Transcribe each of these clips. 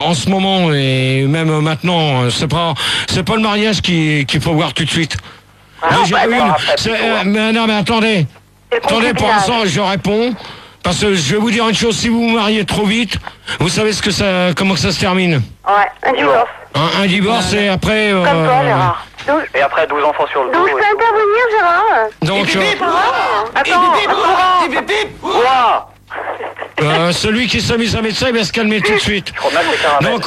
En ce moment et même maintenant, c'est pas le mariage qu'il faut voir tout de suite. Mais non, mais attendez, pour l'instant, je réponds. Parce que je vais vous dire une chose, si vous vous mariez trop vite, vous savez comment ça se termine. Ouais, un divorce. Un divorce et après... Comme toi, Gérard. Et après 12 enfants sur le dos. Donc je peux intervenir, Gérard? Donc... celui qui s'est mis à médecin, il va se calmer tout de suite. Non,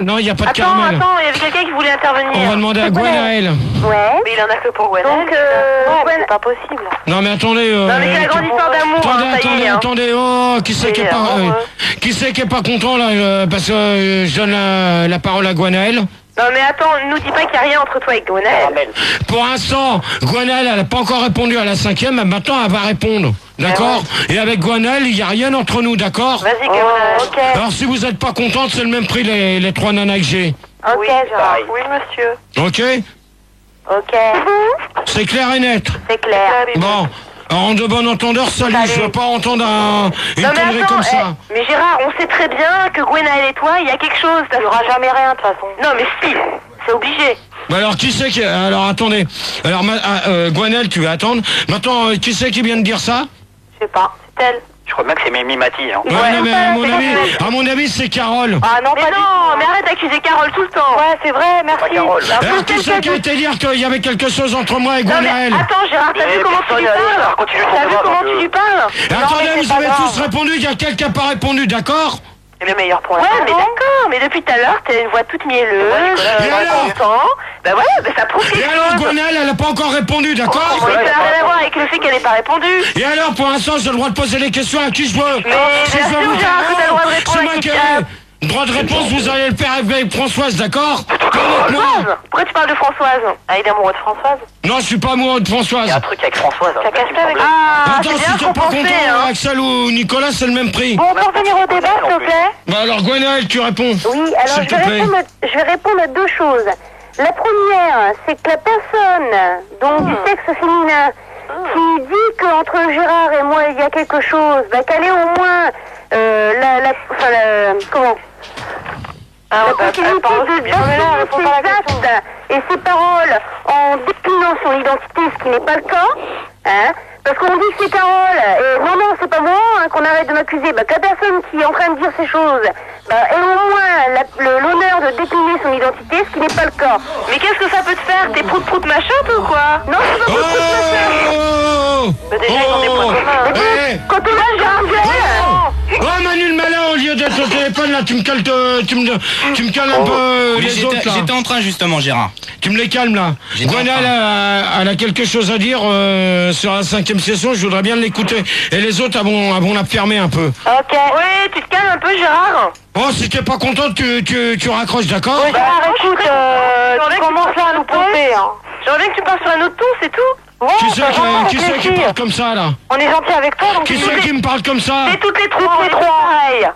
non, il n'y a pas de caramel. Attends, il y avait quelqu'un qui voulait intervenir. On va demander à Gwenaël. Ouais. Mais il en a que pour Gwenaël. Donc, c'est pas possible. Non, mais attendez... non, mais c'est la grande histoire d'amour. Attendez, oh, qui c'est qui est pas content, là, parce que je donne la parole à Gwenaël. Non mais attends, nous dis pas qu'il n'y a rien entre toi et Gwenaël. Pour l'instant, Gwenaël, elle n'a pas encore répondu à la 5e, mais maintenant elle va répondre. D'accord? Et avec Gwenaël, il n'y a rien entre nous, d'accord? Vas-y, Gwenaël. Ok. Alors si vous n'êtes pas contente, c'est le même prix les 3 nanas que j'ai. Ok, Gérard. Oui, monsieur. Ok? Ok. C'est clair et net. C'est clair. Bon. Alors, en de bon entendeur, salut, je veux pas entendre une connerie comme ça. Mais Gérard, on sait très bien que Gwenaël et toi, il y a quelque chose. Il n'y aura jamais rien de toute façon. Non mais si, c'est obligé. Bah alors qui c'est qui... Alors attendez. Alors Gwenaël, tu vas attendre. Maintenant, qui c'est qui vient de dire ça? Je sais pas, c'est elle. Je crois bien que c'est Mimi Mati. Hein. Ouais, non, mais à mon avis, c'est Carole. Ah non, mais non, mais arrête d'accuser Carole tout le temps. Ouais, c'est vrai, merci. Alors qui c'est qui a été dire qu'il y avait quelque chose entre moi et Gwenaël? Attends, Gérard, t'as vu comment tu lui parles? T'as vu comment tu lui parles? Attendez, vous avez tous répondu, il y a quelqu'un qui n'a pas répondu, d'accord? C'est le meilleur pour la Ouais, mais d'accord, mais depuis tout à l'heure, t'as une voix toute mielleuse, content. Bah voilà, bah ça prouve quelque chose. Et alors, Gwenaël, elle n'a pas encore répondu, d'accord? Ça n'a rien à voir avec le fait qu'elle n'ait pas répondu. Et alors, pour l'instant, j'ai le droit de poser les questions à qui je veux. Mais bien sûr, Gérard, que t'as le droit de répondre à qui tu veux. Droit de réponse, vous allez le faire avec Françoise, d'accord? Françoise? Pourquoi tu parles de Françoise? Ah, il est amoureux de Françoise? Non, je suis pas amoureux de Françoise. Il y a un truc avec Françoise. T'as caché avec... Ah, attends, si t'es pas content, Axel ou Nicolas, c'est le même prix. Bon, pour venir au débat, s'il te plaît. Bah alors, Gwenaël, tu réponds. Oui, alors je vais répondre à deux choses. La première, c'est que la personne, donc du sexe féminin, qui dit qu'entre Gérard et moi, il y a quelque chose, bah qu'elle ait au moins comment la possibilité de d'assumer ses actes et ses paroles en déclinant son identité, ce qui n'est pas le cas, hein, parce qu'on dit que c'est Carole, et non, c'est pas moi, hein, qu'on arrête de m'accuser, bah que la personne qui est en train de dire ces choses, bah ait au moins l'honneur de décliner son identité, ce qui n'est pas le cas. Mais qu'est-ce que ça peut te faire? T'es prout-prout machin, toi, ou quoi? Non, c'est pas prout-prout machin. Bah déjà, ils ont des points communs. Quand on a Gérard, oh Manu le malin, au lieu d'être au téléphone là, tu me cales un peu les autres là. J'étais en train justement, Gérard. Tu me les calmes là. Gwenaël elle a quelque chose à dire sur la 5e session, je voudrais bien l'écouter. Et les autres vont la fermer un peu. Ok. Oui, tu te calmes un peu, Gérard. Oh, si t'es pas content, tu raccroches, d'accord? Oui, Gérard, écoute, tu commences là à nous pomper. J'aimerais bien que tu parles sur un autre ton, c'est tout. Ouais, qui c'est qui parle comme ça là? On est gentil avec toi, donc... Qui c'est qui me parle comme ça? C'est toutes les trois, pareil.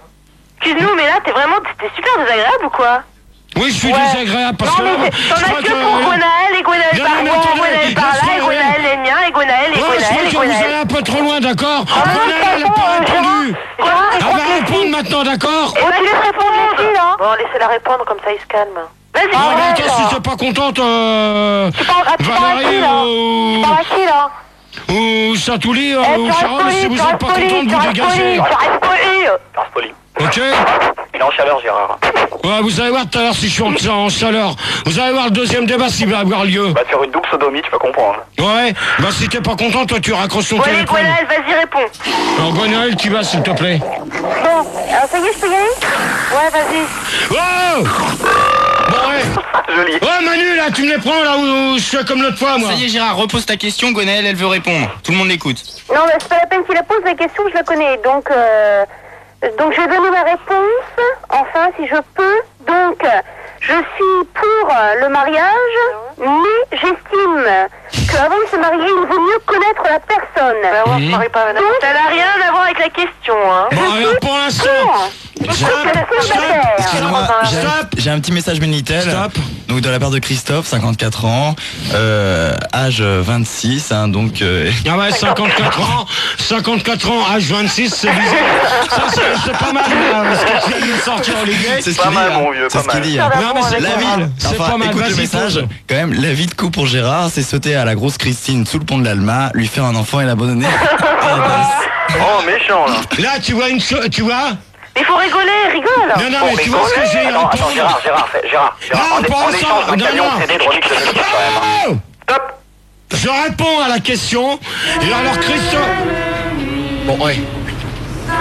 Excuse-nous, mais là, t'es super désagréable ou quoi? Oui, je suis désagréable parce que là... Non, mais t'en as que pour Gwenaël, et Gwenaël par là, Gwenaël par là, et Gwenaël les miens, et Gwenaël, et Gwenaël, je crois que vous allez un peu trop loin, d'accord? Gwenaël, elle n'a pas répondu. Elle va répondre maintenant, d'accord? Et tu laisses répondre les filles, là. Bon, laissez-la répondre, comme ça, il se calme. Vas-y, attends, si t'es pas contente, Valérie ou... Tu parles à qui, là? Ou Satouli, ou Charles, si vous êtes pas contente, vous dégagez. Tu restes poli. Ok? Il est en chaleur, Gérard. Ouais, vous allez voir tout à l'heure si je suis en chaleur. Vous allez voir le deuxième débat s'il va avoir lieu. Va faire une double sodomie, tu vas comprendre. Ouais, bah si t'es pas content, toi tu raccroches ton téléphone. Gwenaël, vas-y, réponds. Alors Gwenaël, tu vas s'il te plaît. Bon, alors ça y est, je peux y aller? Ouais, vas-y. Oh! Bon, ouais. Joli. Ouais, Manu, là, tu me les prends là où je suis comme l'autre fois, moi. Ça y est, Gérard, repose ta question, Gwenaël, elle veut répondre. Tout le monde l'écoute. Non, mais c'est pas la peine qu'il la pose, la question, je la connais. Donc je vais donner ma réponse, enfin, si je peux. Donc, je suis pour le mariage, mais j'estime qu'avant de se marier, il vaut mieux connaître la personne. Bah ouais, je parie pas, madame. Donc, ça n'a rien à voir avec la question, hein. Bon, alors, pour l'instant, Excusez-moi, Stop. j'ai un petit message Minitel. Stop. Donc de la part de Christophe, 54 ans, âge 26, hein, donc... Ah ouais, 54 ans, âge 26, c'est bizarre. Ça, c'est pas mal, ce que tu viens de me sortir, Olivier. c'est ce Pas qu'il dit, mal, hein. mon vieux, C'est pas ce qu'il mal. dit, hein. Non, mais c'est La pas vie, mal. C'est enfin, pas mal. écoute le Vas-y, message, pose. quand même, la vie de couple pour Gérard, c'est sauter à la grosse Christine sous le pont de l'Alma, lui faire un enfant et l'abandonner à la base. Oh, méchant, là. Là, tu vois une chose, tu vois. Il faut rigoler, rigole. Non, mais tu vois ce que j'ai Attends, répondre. Gérard. Non, pas En échange ensemble. d'un camion Non. CD de remix de musique, quand même. Oh, Stop. je réponds à la question. Et alors, Christophe. Bon, ouais. Oh,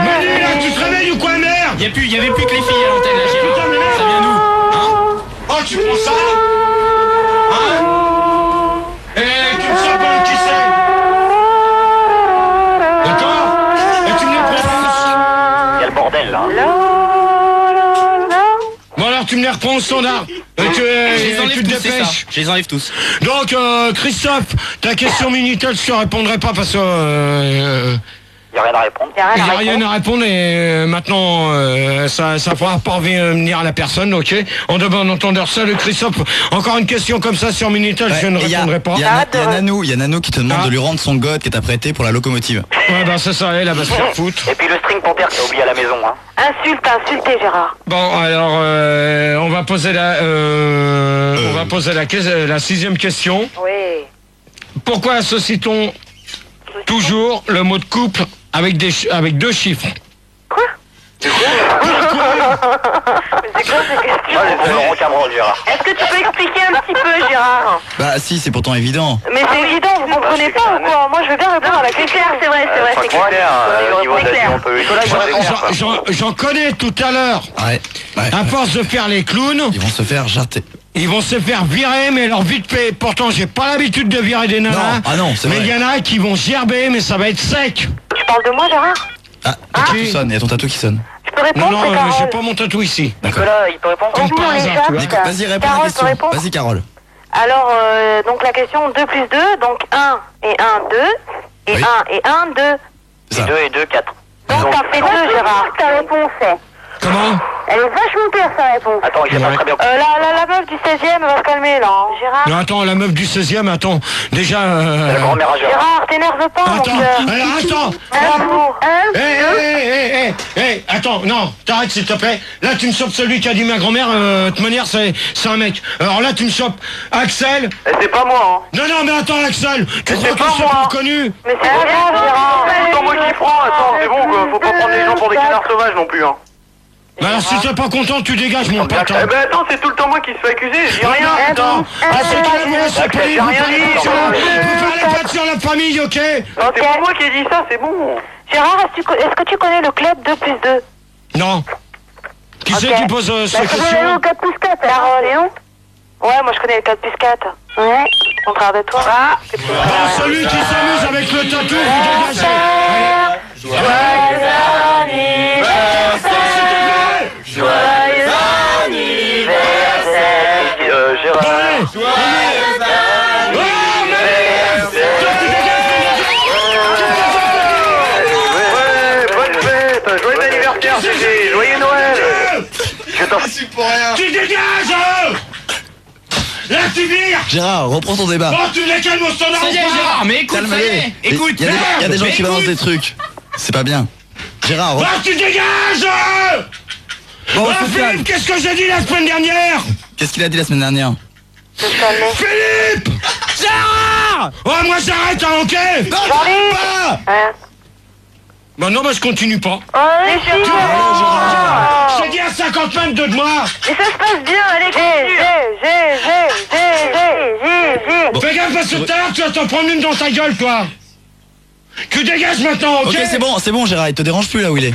Manu, là, tu te réveilles ou quoi, merde? Il y avait plus que les filles à l'antenne, là, Gérard. Putain, mais merde. Ça vient d'où? Oh, tu prends ça? Hein? Eh, tu me sors pas qui c'est? D'accord? Et tu me les proposes? Il y a le bordel, là. Bon, alors, tu me les reprends au standard. Et Je les tu enlève te tous, c'est ça. dépêches. Je les enlève tous. Donc, Christophe, ta question Minitel, je te répondrai pas parce que Il n'y a rien à répondre. il n'y a rien à répondre et maintenant ça fera pas revenir à la personne, ok? En de bon entendeur, seul Christophe, encore une question comme ça sur Minitel, je ne Ouais, et répondrai pas. Il y a Nanou qui te demande de lui rendre son god qui t'a prêté pour la locomotive. Ouais, bah c'est ça, elle va se faire foutre. Et puis le string panthère qui a oublié à la maison, hein. Insultez Gérard. Bon, alors on va poser la sixième question. Oui. Pourquoi associe-t-on toujours le mot de couple avec deux chiffres? Quoi? C'est quoi Mais c'est quoi ces questions? C'est Laurent Cabrol, Gérard. Est-ce que tu peux expliquer un petit peu, Gérard? Bah si, c'est pourtant évident. Mais c'est évident, vous comprenez pas ou quoi? Moi je veux bien répondre à la question. C'est vrai, c'est clair. Au niveau de la vie, on peut... J'en connais tout à l'heure. Ouais. À force de faire les clowns, Ils vont se faire jarter. ils vont se faire virer, mais leur vite fait. Pourtant, j'ai pas l'habitude de virer des nanas. Non, ah non, c'est mais vrai. il y en a qui vont gerber, mais ça va être sec. Tu parles de moi, Gérard? Ah, ton tatou sonne, il y a ton tatou qui sonne. Tu peux Non, répondre, non, c'est Carole. j'ai pas mon tatou ici. D'accord. Nicolas, il peut répondre. Comme par hasard, tu vois. Nico, vas-y, réponds à la Carole peut question. répondre. Vas-y, Carole. Alors, donc la question 2 plus 2, donc 1 et 1, 2, et Oui. 1 et 1, 2. C'est ça. 2 et 2, 4. Donc ça fait 2, Gérard. Ta réponse est. Comment? Elle est vachement claire, sa réponse. Attends, il sait pas Ouais. très bien. La meuf du 16e va se calmer, là. Hein. Gérard, Non, attends, la meuf du 16e, attends. Déjà. La grand-mère à Gérard. Gérard, t'énerve pas, Attends, donc... alors attends. Attends, non, t'arrêtes s'il te plaît. Là, tu me chopes celui qui a dit ma grand-mère, de toute manière, c'est un mec. Alors là, tu me chopes Axel. Eh, c'est pas moi, hein. Non, mais attends, Axel, tu Mais crois c'est que pas c'est moi. pas reconnu? Mais c'est pas grave, Gérard. C'est autant moi qui prends, attends, c'est bon, quoi. Faut pas prendre les gens pour des canards sauvages non plus, hein. Bah alors, si t'es pas content, tu dégages, mon pote. Eh ben attends, c'est tout le temps moi qui se fait accuser, je dis rien. Attends, c'est toi, vous laissez Axel, pas, j'ai rien dit. vous parlez pas sur la famille, ok? Non, c'est pas moi qui ai dit ça, c'est bon. Gérard, est-ce que tu connais le club 2 plus 2? Non. Qui c'est qui pose cette Tu connais question? le 4 plus 4, Carole, Léon? Ouais, moi je connais le 4 plus 4. Ouais. Contraire de toi. Ah, Celui qui s'amuse avec le tatou, vous dégagez. Gérard. Ouais, bonne fête, joyeux anniversaire, GG, joyeux Noël. Je t'en Tu dégages! Là, tu vires! Gérard, reprends ton débat. Bon, tu les calmes au standard Ça y est, ou pas? Gérard, mais écoute, ça y Calme-les. est. Écoute, Il y a des gens mais qui balancent écoute. des trucs. C'est pas bien. Gérard, Là, tu dégages! bon, Ah, on se calme. Philippe, qu'est-ce que j'ai dit la semaine dernière? Qu'est-ce qu'il a dit la semaine dernière? Philippe! Gérard! Oh, moi j'arrête, hein, ok? Non, Jean-Luc. pas! Bah non, bah je continue pas. Mais si, Je t'ai dit à 50 mètres de moi! Et ça se passe bien, allez, continue. Fais gaffe parce que tout à l'heure tu vas t'en prendre une dans ta gueule, toi! Tu dégages maintenant, ok? Ok, c'est bon, Gérard, il te dérange plus là où il est.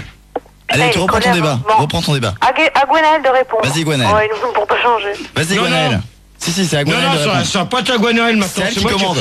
Allez, tu reprends ton débat. Bon. Reprends ton débat. À Gwenaël de répondre. Vas-y, Gwenaël. Ouais, nous pour pas changer. Vas-y, Non, Gwenaël. non. Si, c'est à Non, Gwenaël de non, répondre. ça va pas être à Gwenaël maintenant. C'est elle qui moi commande.